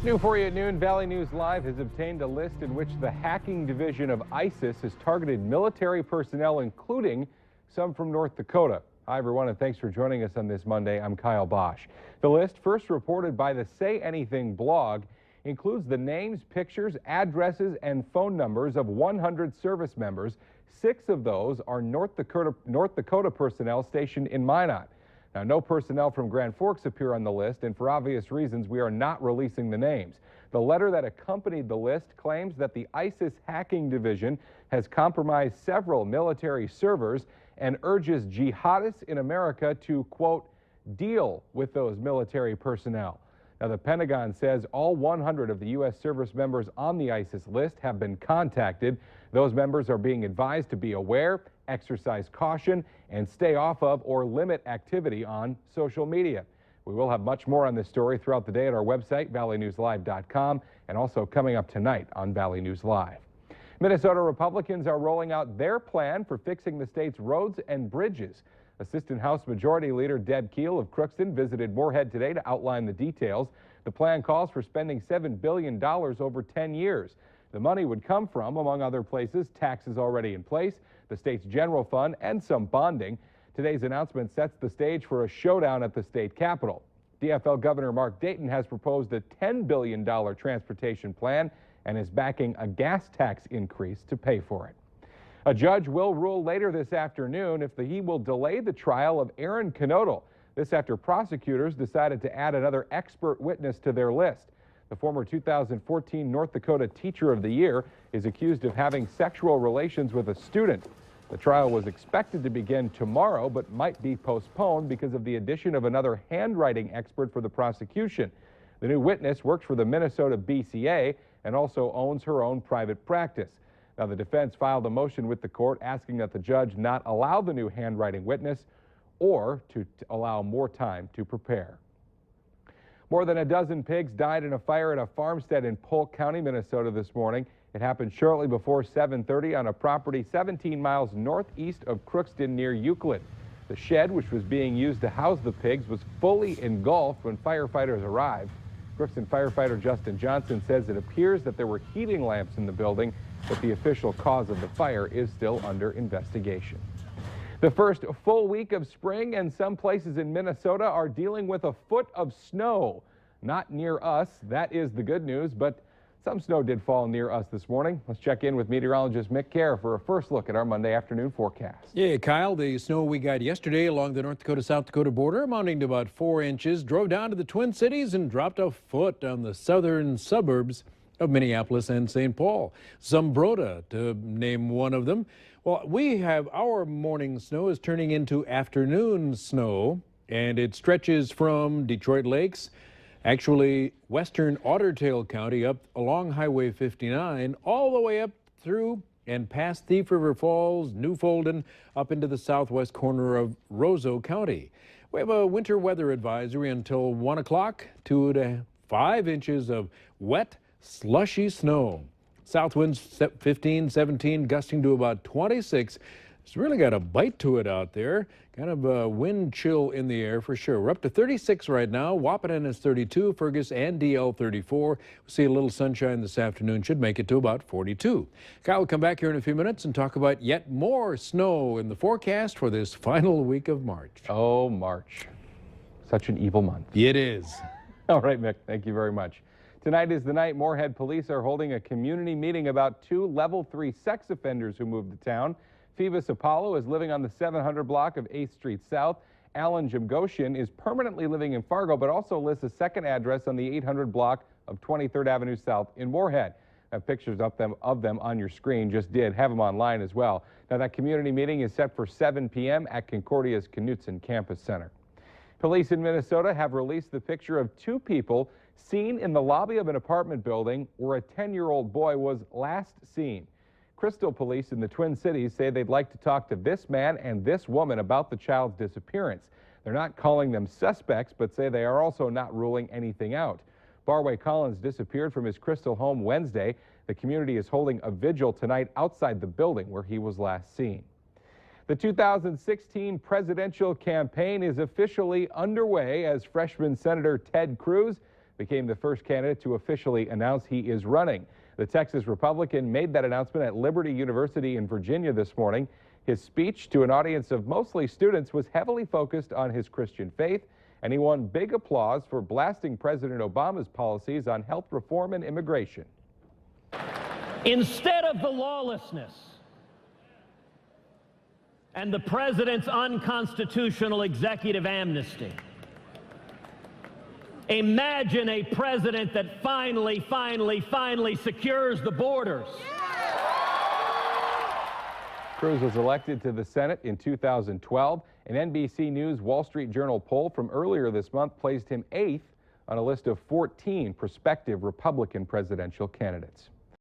New for you at noon, Valley News Live has obtained a list in which the hacking division of ISIS has targeted military personnel, including some from North Dakota. Hi, everyone, and thanks for joining us on this Monday. I'm Kyle Bosch. The list, first reported by the Say Anything blog, includes the names, pictures, addresses, and phone numbers of 100 service members. 6 of those are North Dakota personnel stationed in Minot. Now, no personnel from Grand Forks appear on the list, and for obvious reasons, we are not releasing the names. The letter that accompanied the list claims that the ISIS hacking division has compromised several military servers and urges jihadists in America to, quote, deal with those military personnel. Now, the Pentagon says all 100 of the U.S. service members on the ISIS list have been contacted. Those members are being advised to be aware, exercise caution, and stay off of or limit activity on social media. We will have much more on this story throughout the day at our website, valleynewslive.com, and also coming up tonight on Valley News Live. Minnesota Republicans are rolling out their plan for fixing the state's roads and bridges. Assistant House Majority Leader Deb Keel of Crookston visited Moorhead today to outline the details. The plan calls for spending $7 billion over 10 years. The money would come from, among other places, taxes already in place, the state's general fund, and some bonding. Today's announcement sets the stage for a showdown at the state capitol. DFL Governor Mark Dayton has proposed a $10 billion transportation plan and is backing a gas tax increase to pay for it. A judge will rule later this afternoon if he will delay the trial of Aaron Knodel. This after prosecutors decided to add another expert witness to their list. The former 2014 North Dakota Teacher of the Year is accused of having sexual relations with a student. The trial was expected to begin tomorrow, but might be postponed because of the addition of another handwriting expert for the prosecution. The new witness works for the Minnesota BCA and also owns her own private practice. Now, the defense filed a motion with the court asking that the judge not allow the new handwriting witness or to allow more time to prepare. More than a dozen pigs died in a fire at a farmstead in Polk County, Minnesota this morning. It happened shortly before 7:30 on a property 17 miles northeast of Crookston near Euclid. The shed, which was being used to house the pigs, was fully engulfed when firefighters arrived. Crookston firefighter Justin Johnson says it appears that there were heating lamps in the building, but the official cause of the fire is still under investigation. The first full week of spring, and some places in Minnesota are dealing with a foot of snow. Not near us, that is the good news, but some snow did fall near us this morning. Let's check in with meteorologist Mick Kerr for a first look at our Monday afternoon forecast. Yeah, Kyle, the snow we got yesterday along the North Dakota-South Dakota border, amounting to about 4 inches, drove down to the Twin Cities and dropped a foot on the southern suburbs of Minneapolis and St. Paul. Zumbrota, to name one of them. Well, we have our morning snow is turning into afternoon snow, and it stretches from Detroit Lakes, actually western Otter Tail County, up along Highway 59, all the way up through and past Thief River Falls, Newfolden, up into the southwest corner of Roseau County. We have a winter weather advisory until 1 o'clock, 2 to 5 inches of wet, slushy snow. South winds 15, 17, gusting to about 26. It's really got a bite to it out there. Kind of a wind chill in the air for sure. We're up to 36 right now. Wahpeton is 32, Fergus and DL 34. We'll see a little sunshine this afternoon. Should make it to about 42. Kyle will come back here in a few minutes and talk about yet more snow in the forecast for this final week of March. Oh, March. Such an evil month. It is. All right, Mick, thank you very much. Tonight is the night Moorhead police are holding a community meeting about 2 level 3 sex offenders who moved to town. Phoebus Apollo is living on the 700 block of 8th Street South. Alan Jimgoshian is permanently living in Fargo, but also lists a second address on the 800 block of 23rd Avenue South in Moorhead. Pictures of them on your screen. Just did have them online as well. Now, that community meeting is set for 7 p.m. at Concordia's Knutson Campus Center. Police in Minnesota have released the picture of 2 people seen in the lobby of an apartment building where a 10-year-old boy was last seen. Crystal police in the Twin Cities say they'd like to talk to this man and this woman about the child's disappearance. They're not calling them suspects, but say they are also not ruling anything out. Barway Collins disappeared from his Crystal home Wednesday. The community is holding a vigil tonight outside the building where he was last seen. The 2016 presidential campaign is officially underway as freshman Senator Ted Cruz became the first candidate to officially announce he is running. The Texas Republican made that announcement at Liberty University in Virginia this morning. His speech to an audience of mostly students was heavily focused on his Christian faith, and he won big applause for blasting President Obama's policies on health reform and immigration. Instead of the lawlessness and the president's unconstitutional executive amnesty, imagine a president that finally secures the borders. Cruz was elected to the Senate in 2012. An NBC News Wall Street Journal poll from earlier this month placed him 8th on a list of 14 prospective Republican presidential candidates.